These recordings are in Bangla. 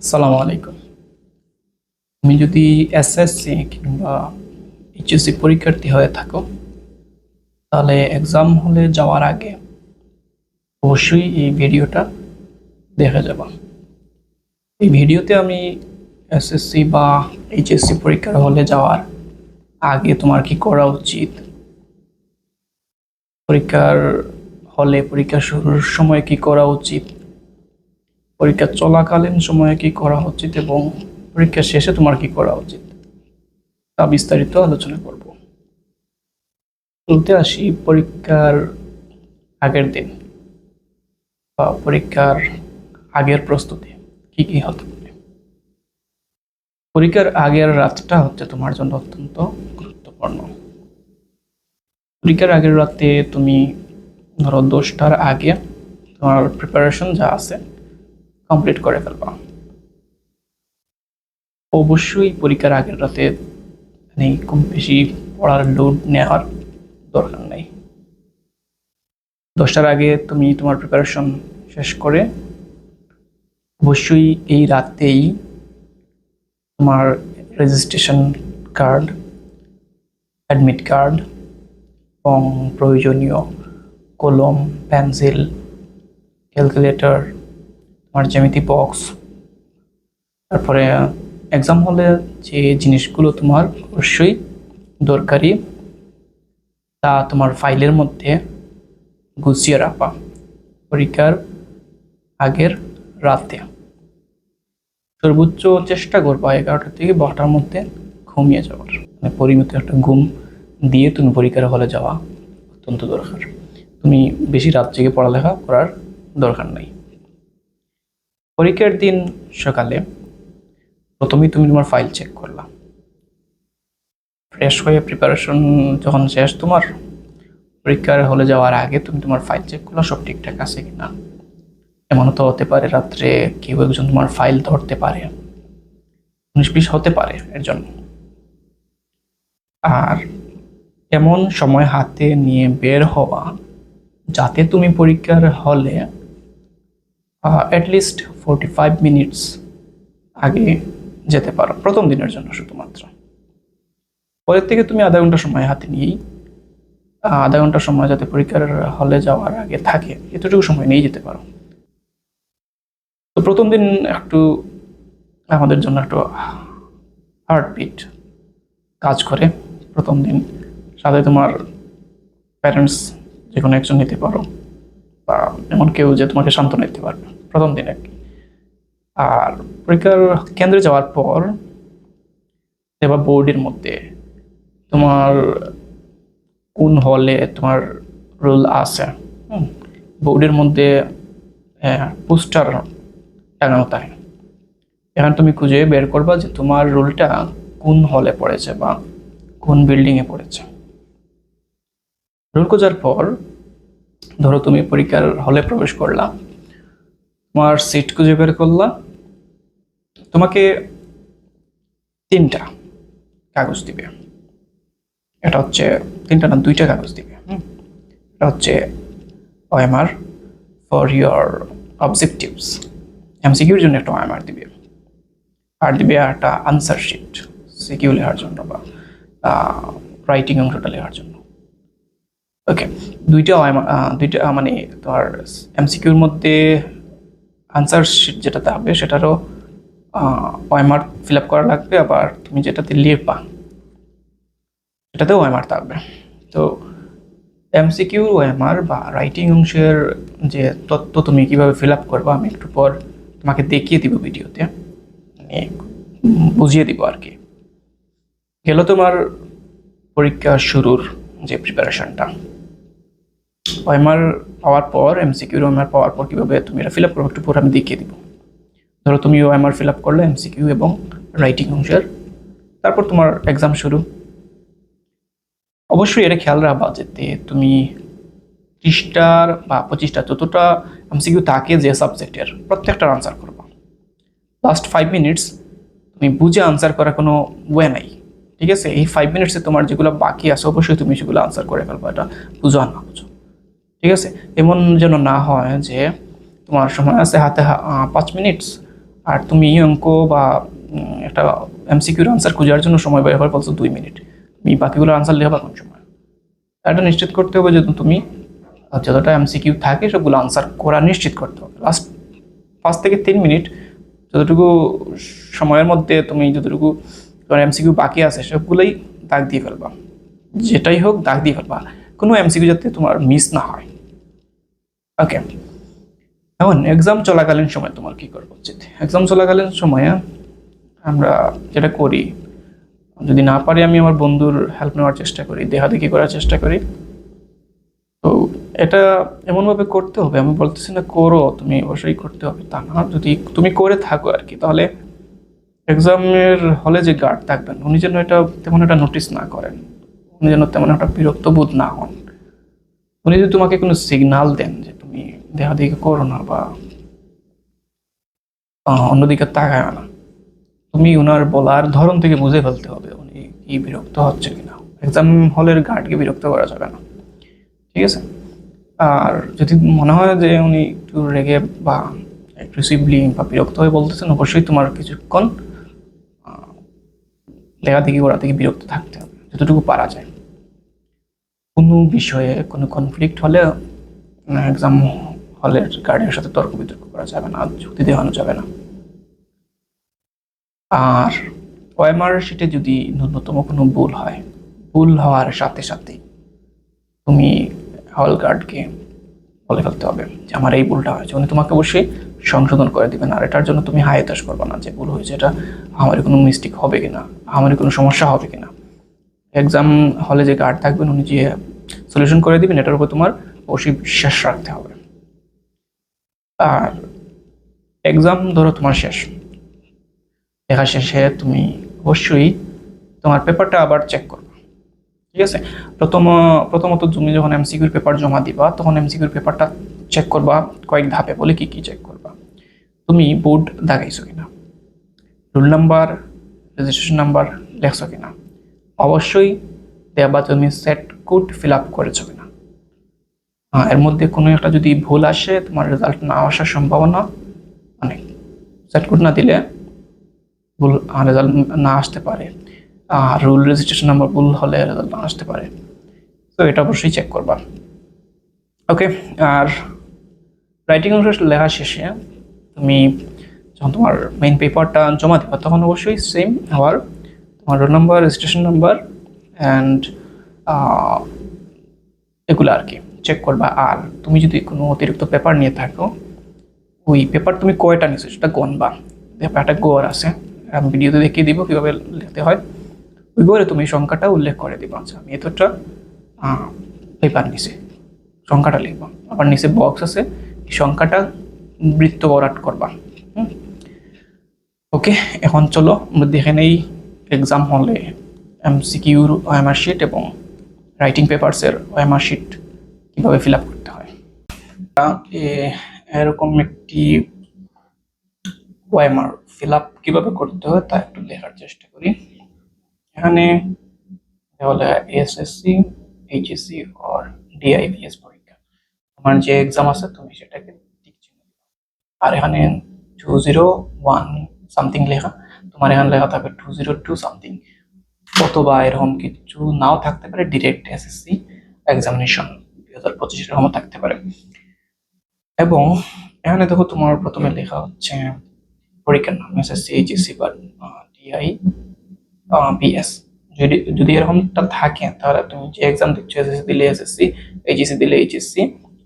আসসালামু আলাইকুম। তুমি যদি এসএসসি কিংবা এইচএসসি পরীক্ষার্থী হয়ে থাকো, তাহলে এক্সাম হলে যাওয়ার আগে অবশ্যই এই ভিডিওটা দেখে যাবা। এই ভিডিওতে আমি এসএসসি বা এইচএসসি পরীক্ষার হলে যাওয়ার আগে তোমার কি করা উচিত, পরীক্ষার হলে পরীক্ষা শুরুর সময় কি করা উচিত, পরীক্ষা চলাকালীন সময়ে কি করা উচিত এবং পরীক্ষা শেষে তোমার কি করা উচিত, তা বিস্তারিত আলোচনা করব। বলতে আসি পরীক্ষার আগের দিন বা পরীক্ষার আগের প্রস্তুতি কি কি হতে পারে। পরীক্ষার আগের রাতটা হচ্ছে তোমার জন্য অত্যন্ত গুরুত্বপূর্ণ। পরীক্ষার আগের রাতে তুমি ধরো 10টার আগে তোমার প্রিপারেশন যা আছে কমপ্লিট করে ফেলবা। অবশ্যই পরীক্ষার আগের রাতে খুব বেশি পড়ার লোড নেওয়ার দরকার নেই। 10টার আগে তুমি তোমার প্রিপারেশন শেষ করে অবশ্যই এই রাতেই তোমার রেজিস্ট্রেশন কার্ড, অ্যাডমিট কার্ড এবং প্রয়োজনীয় কলম, পেন্সিল, ক্যালকুলেটর, তোমার জ্যামিতি বক্স, তারপরে এক্সাম হলে যে জিনিসগুলো তোমার অবশ্যই দরকারি তা তোমার ফাইলের মধ্যে গুছিয়ে রাখবা পরীক্ষার আগের রাতে। সর্বোচ্চ চেষ্টা করবা 11টা থেকে 12টার মধ্যে ঘুমিয়ে যাওয়ার, মানে পরিমিত একটা ঘুম দিয়ে তুমি পরীক্ষার হলে যাওয়া অত্যন্ত দরকার। তুমি বেশি রাত জেগে পড়ালেখা করার দরকার নাই। পরীক্ষার দিন সকালে প্রথমেই তুমি তোমার ফাইল চেক করলা, ফ্রেশ হয়ে প্রিপারেশন যখন শেষ তোমার পরীক্ষার হলে যাওয়ার আগে তুমি তোমার ফাইল চেক করলা সব ঠিকঠাক আছে কিনা। এমনও তো হতে পারে রাত্রে কেউ একজন তোমার ফাইল ধরতে পারে, 19-20 হতে পারে এর জন্য। আর এমন সময় হাতে নিয়ে বের হওয়া যাতে তুমি পরীক্ষার হলে অ্যাটলিস্ট 45 মিনিটস আগে যেতে পারো প্রথম দিনের জন্য শুধুমাত্র। পরের থেকে তুমি আধা ঘন্টা সময় হাতে নিয়েই আধা ঘন্টা সময় যাতে পরীক্ষার হলে যাওয়ার আগে থাকে এতটুকু সময় নিয়ে যেতে পারো। তো প্রথম দিন একটু আমাদের জন্য একটু হার্টবিট কাজ করে প্রথম দিন। সাথে তোমার প্যারেন্টস যে কোনো একজন নিতে পারো বা এমন কেউ যে তোমাকে সান্ত্বনা দিতে পারবে প্রথম দিন আর কি। আর পরীক্ষার কেন্দ্রে যাওয়ার পর বা বোর্ডের মধ্যে তোমার কোন হলে তোমার রোল আছে, বোর্ডের মধ্যে পোস্টার টাঙানো থাকে। এখানে তুমি খুঁজে বের করবা যে তোমার রোলটা কোন হলে পড়েছে বা কোন বিল্ডিংয়ে পড়েছে। রোল খোঁজার পর ধরো তুমি পরীক্ষার হলে প্রবেশ করলা, তোমার সিট খুঁজে বের করলা। তোমাকে 3টা কাগজ দিবে, এটা হচ্ছে 3টা না 2টা কাগজ দিবে। এটা হচ্ছে ওএমআর ফর ইয়োর অবজেক্টিভস, এমসিকিউর জন্য একটা ওএমআর দিবে, আর দিবে একটা আনসার শিট সিকিউ লেখার জন্য বা রাইটিং অংশটা লেখার জন্য। ওকে, দুইটা মানে তোমার এমসিকিউর মধ্যে আনসার শিট যেটাতে হবে সেটারও ওএমআর ফিল আপ করা লাগবে, আবার তুমি যেটাতে লিখবা সেটাতেও ওএমআর থাকবে। তো এমসিকিউ ওএমআর বা রাইটিং অংশের যে তথ্য তুমি কিভাবে ফিল আপ করবা আমি একটু পর তোমাকে দেখিয়ে দিব ভিডিওতে, বুঝিয়ে দিব আর কি। গেল তোমার পরীক্ষা শুরুর যে প্রিপারেশনটা। ওএমআর পাওয়ার পর এমসিকিউ ওএমআর পাওয়ার পর কীভাবে তুমি এটা ফিল আপ করবো একটু পর আমি দেখিয়ে দিব। ধরো তুমি ওএমআর ফিল আপ করলে এমসিকিউ এবং রাইটিং অংশের, তারপর তোমার এক্সাম শুরু। অবশ্যই এটা খেয়াল রাখবা যাতে তুমি 30টার বা 25টা যতটা এমসিকিউ থাকে যে সাবজেক্টের প্রত্যেকটার আনসার করবা। লাস্ট 5 মিনিটস তুমি বুঝে আনসার করার কোনো ওয়ে নাই, ঠিক আছে? এই 5 মিনিটসে তোমার যেগুলো বাকি আছে অবশ্যই তুমি সেগুলো আনসার করে ফেলবা, এটা বুঝো আর না বুঝো, ঠিক আছে? এমন যেন না হয় যে তোমার সময় আছে হাতে 5 মিনিটস আর তুমি অঙ্ক বা একটা এমসিকিউর আনসার খোঁজার জন্য সময় ব্যবহার করছো 2 মিনিট, তুমি বাকিগুলো আনসার লেখা কোন সময়? এটা নিশ্চিত করতে হবে যে তুমি যতটা এমসিকিউ থাকে সবগুলো আনসার করা নিশ্চিত করতে হবে। লাস্ট 5 থেকে 3 মিনিট যতটুকু সময়ের মধ্যে তুমি যতটুকু তোমার এমসিকিউ বাকি আছে সবগুলোই দাগ দিয়ে ফেলবা, যেটাই হোক দাগ দিয়ে ফেলবা, কোনো এমসিকিউ যাতে তোমার মিস না হয়। ওকে, এখন এক্সাম চলাকালীন সময় তোমার কি করা উচিত? এক্সাম চলাকালীন সময়ে আমরা যেটা করি, যদি না পারি আমি আমার বন্ধুর হেল্প নেওয়ার চেষ্টা করি, দেখাদেখি করার চেষ্টা করি। তো এটা এমনভাবে করতে হবে, আমি বলতেছি না করো, তুমি অবশ্যই করতে হবে তা না, যদি তুমি করে থাকো আর কি, তাহলে এক্সামের হলে যে গার্ড থাকবেন উনি যেন এটা তেমন একটা নোটিস না করেন, উনি যেন তেমন একটা বিরক্ত বোধ না হন। উনি যদি তোমাকে কোনো সিগনাল দেন যে তুমি দেখাদেখি করো না বা অন্যদিকে তাকায় না, তুমি ওনার বলার ধরন থেকে বুঝে ফেলতে হবে উনি কি বিরক্ত হচ্ছে কিনা। এক্সাম হলের গার্ডকে বিরক্ত করা যাবে না, ঠিক আছে? আর যদি মনে হয় যে উনি একটু রেগে বা অ্যাগ্রেসিভলি বা বিরক্ত হয়ে বলতেছেন, অবশ্যই তোমার কিছুক্ষণ লেখালেখি করা থেকে বিরক্ত থাকতে হবে যতটুকু পারা যায়। কোনো বিষয়ে কোনো কনফ্লিক্ট হলে এক্সাম হলের গার্ডের সাথে তর্ক বিতর্ক করা যাবে না, যুক্তি দেওয়ানো যাবে না। আর ওএমআর শিটে যদি ন্যূনতম কোনো ভুল হয়, ভুল হওয়ার সাথে সাথে তুমি হল গার্ডকে বলে ফেলতে হবে যে আমার এই ভুলটা হয়েছে, উনি তোমাকে অবশ্যই সংশোধন করে দিবেন। আর এটার জন্য তুমি হায় হতাশ করবে না যে ভুল হয়েছে, এটা আমার কোনো মিস্টেক হবে কিনা, আমার কোনো সমস্যা হবে কিনা। এক্সাম হলে যে গার্ড থাকবেন উনি যে সলিউশন করে দিবেন এটার উপর তোমার অবশ্যই বিশ্বাস রাখতে হবে। আর এক্সাম ধরো তোমার শেষ, লেখা শেষে তুমি অবশ্যই তোমার পেপারটা আবার চেক করবে, ঠিক আছে? প্রথমত তুমি যখন এমসিকিউর পেপার জমা দিবা তখন এমসিকিউর পেপারটা চেক করবা কয়েক ধাপে। বলে কি কি চেক করবা? তুমি বোর্ড দাগাইছো কিনা, রোল নাম্বার, রেজিস্ট্রেশন নাম্বার লেখছো কিনা, অবশ্যই দেবা তুমি সেট কোড ফিল আপ করেছো কিনা। এর মধ্যে কোনো একটা যদি ভুল আসে তোমার রেজাল্ট না আসার সম্ভাবনা অনেক। সেট কোড না দিলে ভুল রেজাল্ট না আসতে পারে, আর রুল রেজিস্ট্রেশন নাম্বার ভুল হলে রেজাল্ট না আসতে পারে। তো এটা অবশ্যই চেক করবা। ওকে, আর রাইটিং অংশ লেখা শেষে তুমি যখন তোমার মেইন পেপারটা জমা দেবা তখন অবশ্যই সেম আবার তোমার roll number, registration number and এগুলো আর কি চেক করবা। আর তুমি যদি কোনো অতিরিক্ত পেপার নিয়ে থাকো, ওই পেপার তুমি কয়টা নিছো সেটা গণবা। একটা গড় আছে, আমি ভিডিওতে দেখিয়ে দিব কীভাবে লিখতে হয়। ওই গড়ে তুমি সংখ্যাটা উল্লেখ করে দিবা, আচ্ছা আমি এতটা পেপার নিছি, সংখ্যাটা লিখবা। আবার নিচে বক্স আছে, সংখ্যাটা বৃত্ত বরাট করবা। ওকে, এখন চলো আমরা দেখে নেই এক্সাম হলে এমসিকিউর ওএমআর শিট এবং রাইটিং পেপারসের ওএমআর শিট কীভাবে ফিল আপ করতে হয়। এরকম একটি ওএমআর ফিল আপ কীভাবে করতে হয় তা একটু দেখার চেষ্টা করি। এখানে তাহলে এসএসসি, এইচএসসি আর ডিআইবিএস পরীক্ষা তোমার যে এক্সাম আছে তুমি সেটাকে টিক চিহ্ন দিবা। আর এখানে 201 সামথিং লেখা, তোমার এখানে লেখা থাকবে 202 সামথিং, অথবা এরকম কিছু নাও থাকতে পারে, ডিরেক্ট এসএসসি এক্সামিনেশন 2025 এরকম থাকতে পারে। এবং এখানে দেখো তোমার প্রথমে লেখা হচ্ছে পরীক্ষার নাম, এসএসসি, এইচএসসি বা ডিআই বিএস। যদি এরকমটা থাকে তাহলে তুমি যে এক্সাম দিচ্ছ, এসএসসি দিলে এসএসসি, এইচএসসি দিলে এইচএসসি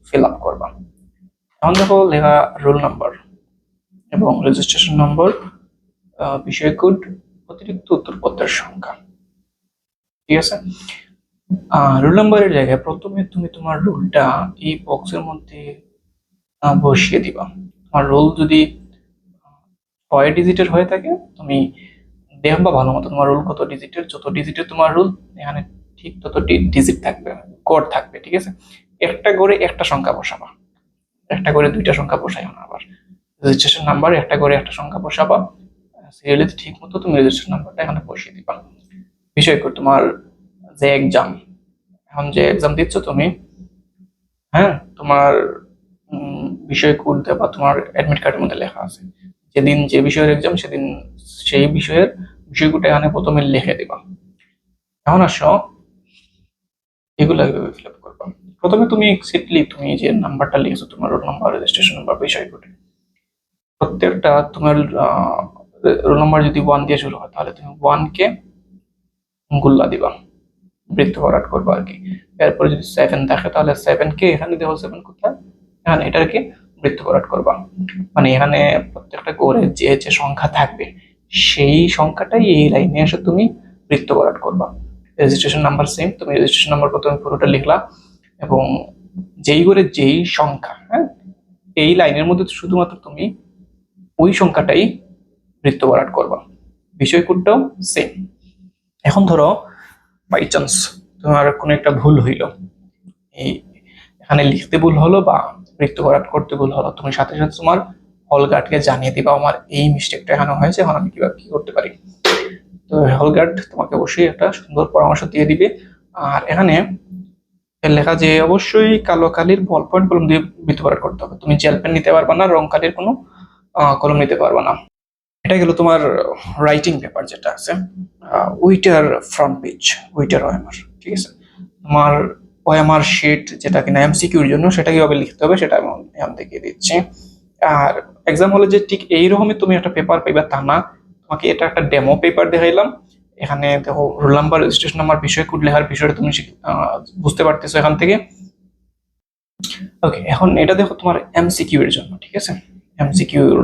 ফিল আপ করবা। এখন দেখো লেখা রোল নাম্বার এবং রেজিস্ট্রেশন নম্বর, বিষয় কোড, অতিরিক্ত উত্তরপত্রের সংখ্যা, ঠিক আছে? রোল নাম্বারের জায়গায় প্রথমে তুমি তোমার রোলটা এই বক্সের মধ্যে বসিয়ে দিবা। তোমার রোল যদি 6 ডিজিটের হয়ে থাকে তুমি দেখবা ভালো মতো তোমার রোল কত ডিজিটের। যত ডিজিটের তোমার রোল এখানে ঠিক তত ডিজিট থাকবে, কোড থাকবে, ঠিক আছে? একটা করে একটা সংখ্যা বসাবা, একটা করে দুইটা সংখ্যা বসাইও না। আবার রেজিস্ট্রেশন নাম্বার একটা করে একটা সংখ্যা বসাবা, সিরিয়ালি ঠিক মতো তুমি রেজিস্ট্রেশন নাম্বারটা এখানে বসিয়ে দিবা। বিষয় করে তোমার যে এক্সাম, এখন যে এক্সাম দিচ্ছ তুমি, হ্যাঁ, তোমার বিষয় কোড বা তোমার অ্যাডমিট কার্ডের মধ্যে লেখা আছে যেদিন যে বিষয়ের এক্সাম সেদিন সেই বিষয়ের বিষয়গুলো এখানে প্রথমে লিখে দিবা। এখন আসো এগুলো কিভাবে ফিল আপ করবা। প্রথমে তুমি এক্সাক্টলি তুমি যে নাম্বারটা লিখেছো, তোমার রোল নাম্বার, রেজিস্ট্রেশন নাম্বার, বিষয় কোড, প্রত্যেকটা তোমার রোল নাম্বার যদি 1 দিয়ে শুরু হয় তাহলে তুমি 1 কে গুল্লা দিবা, বৃত্ত ভরাট করবো আর কি। এরপরে যদি 7 থাকে তাহলে 7 কে এখানে দেবো, 7 কোথায়, এখানে এটাকে বৃত্ত ভরাট করবা। মানে এখানে প্রত্যেকটা ঘরে যে যে সংখ্যা থাকবে সেই সংখ্যাটাই এই লাইনে এসে তুমি বৃত্ত ভরাট করবা। রেজিস্ট্রেশন নাম্বার সেম, তুমি রেজিস্ট্রেশন নাম্বার প্রথমে পুরোটা লিখলা এবং যেই ঘরে যেই সংখ্যা, হ্যাঁ, এই লাইনের মধ্যে শুধুমাত্র তুমি ওই সংখ্যাটাই বৃত্ত ভরাট করবা। বিষয় কোডটাও সেম। এখন ধরো বাই চান্স তোমার কোনো একটা ভুল হইল, এই এখানে লিখতে ভুল হলো বা বৃত্ত ভরাট করতে ভুল হলো, তুমি সাথে সাথে তোমার হল গার্ডকে জানিয়ে দিবা আমার এই মিস্টেকটা এখানে হয়েছে, এখন আমি কিভাবে কি করতে পারি। তো হল গার্ড তোমাকে অবশ্যই একটা সুন্দর পরামর্শ দিয়ে দিবে। আর এখানে লেখা যে অবশ্যই কালো কালির বল পয়েন্ট কলম দিয়ে বৃত্ত ভরাট করতে হবে, তুমি জেল পেন নিতে পারবা না, রং কালির কোনো কলম নিতে পারবা না। এটা গেল তোমার রাইটিং পেপার যেটা আছে, ওইটার ফ্রন্ট পেজ, ওইটার ওএমআর, ঠিক আছে। তোমার ওএমআর শিট যেটা কিনা এমসিকিউর জন্য, সেটা কিভাবে লিখতে হবে সেটা আমি এখান থেকে দিচ্ছি। আর এক্সাম হলে যে ঠিক এইরকমই তুমি একটা পেপার পাইবা তা না, তোমাকে এটা একটা ডেমো পেপার দেখাইলাম। এখানে দেখো রোল নাম্বার, রেজিস্ট্রেশন নাম্বার, বিষয় কোড লেখার বিষয়টা তুমি বুঝতে পারতেছো এখান থেকে। ওকে, এখন এটা দেখো তোমার এমসিকিউ এর জন্য, ঠিক আছে। এমসিকিউর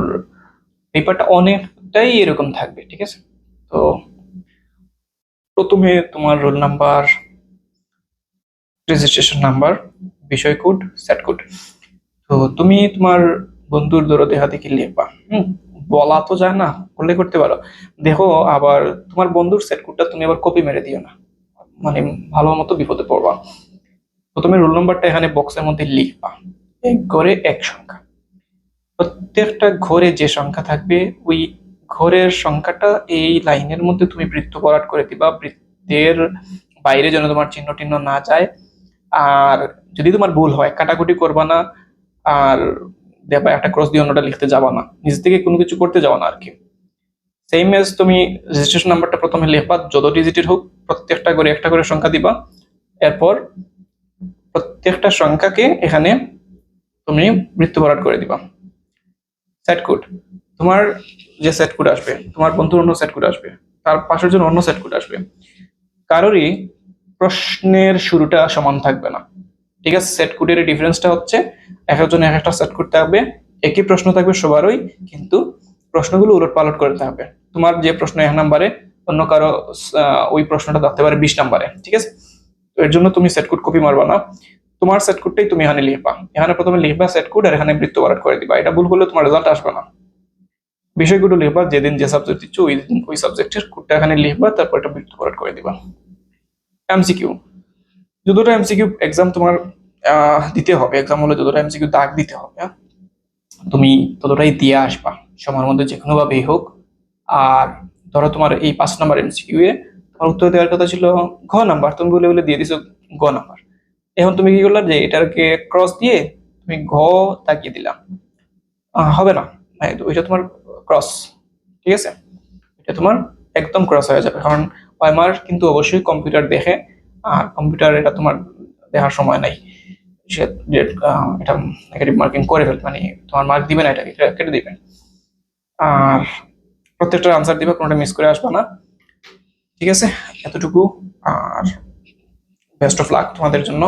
পেপারটা অনেকটাই এরকম থাকবে, ঠিক আছে। তো প্রথমে তোমার রোল নাম্বার, রেজিস্ট্রেশন নাম্বার, বিষয় কোড, সেট কোড। তো তুমি তোমার বন্ধুর দরদে হাতে কি লিখবা, বলা তো যায় না, উল্লেখ করতে পারো। দেখো আবার তোমার বন্ধুর সেট কোডটা তুমি আবার কপি মেরে দিও না, মানে ভালো মতো বিপদে পড়বা। প্রথমে রোল নাম্বারটা এখানে বক্সের মধ্যে লিখবা, এক ঘরে এক সংখ্যা। প্রত্যেকটা ঘরে যে সংখ্যা থাকবে ওই ঘরের সংখ্যাটা এই লাইনের মধ্যে তুমি বৃত্ত ভরাট করে দিবা, বৃত্তের বাইরে যেন তোমার চিহ্ন টিহ্ন না যায়। আর যদি তোমার ভুল হয় কাটাকুটি করবা না, আর দেখবা একটা ক্রস দিয়ে অন্যটা লিখতে যাবা না, নিজ থেকে কোনো কিছু করতে যাবা না আর কি। সেম এজ তুমি রেজিস্ট্রেশন নাম্বারটা প্রথমে লিখবা, যত ডিজিটের হোক প্রত্যেকটা করে একটা করে সংখ্যা দিবা। এরপর প্রত্যেকটা সংখ্যাকে এখানে তুমি বৃত্ত ভরাট করে দিবা। সেট কোড, তোমার যে সেট কোড আসবে, তোমার বন্ধুর অন্য সেট কোড আসবে, তার পাশের জন্য অন্য সেট কোড আসবে, কারোরই প্রশ্নের শুরুটা সমান থাকবে না, ঠিক আছে। সেট কোডের ডিফারেন্সটা হচ্ছে এক একজন এক একটা সেট কোড থাকবে, একই প্রশ্ন থাকবে সবারই, কিন্তু প্রশ্নগুলো উলট পালট করে থাকবে। তোমার যে প্রশ্ন 1 নম্বরে, অন্য কারো ওই প্রশ্নটা থাকতে পারে 20 নম্বরে, ঠিক আছে। তো এর জন্য তুমি সেট কোড কপি মারবা না, তোমার সেট কোডটাই তুমি এখানে লিখবা। এখানে প্রথমে লিখবা সেট কোড আর এখানে বৃত্ত ভরাট করে দিবা। এটা ভুল করলে তোমার রেজাল্ট আসবে না। বিষয়গুলো লিখবা, যেদিন যে সাবজেক্ট দিচ্ছ ওই দিন ওই সাবজেক্টের কোডটা এখানে লিখবা, তারপর এটা বৃত্ত ভরাট করে দিবা। এমসিকিউ, যতটা এমসিকিউ এক্সাম তোমার দিতে হবে, এক্সাম হলে যতটা এমসিকিউ দাগ দিতে হবে, তুমি ততটাই দিয়ে আসবা সময়ের মধ্যে যে কোনো ভাবেই হোক। আর ধরো তোমার এই 5 নাম্বার এমসিকিউ এ তোমার উত্তর দেওয়ার কথা ছিল ঘ নাম্বার, তুমি বলে বলে দিয়ে দিছো গ নাম্বার। এখন তুমি কি করলা যে এটাকে ক্রস দিয়ে তুমি ঘ তাকিয়ে দিলাম, হবে না, ওইটা তোমার ক্রস, ঠিক আছে, এটা তোমার একদম ক্রস হয়ে যাবে। কারণ ওএমআর কিন্তু অবশ্যই কম্পিউটার দেখে, আর কম্পিউটার এটা তোমার দেখার সময় নাই, সে এটা নেগেটিভ মার্কিং করে ফেলবে, মানে তোমার মার্ক দিবে না, এটা কেটে দিবে। আর প্রত্যেকটা আনসার দিবে, কোনোটা মিস করে আসবে না, ঠিক আছে। এতটুকু। আর বেস্ট অফ লাক তোমাদের জন্য।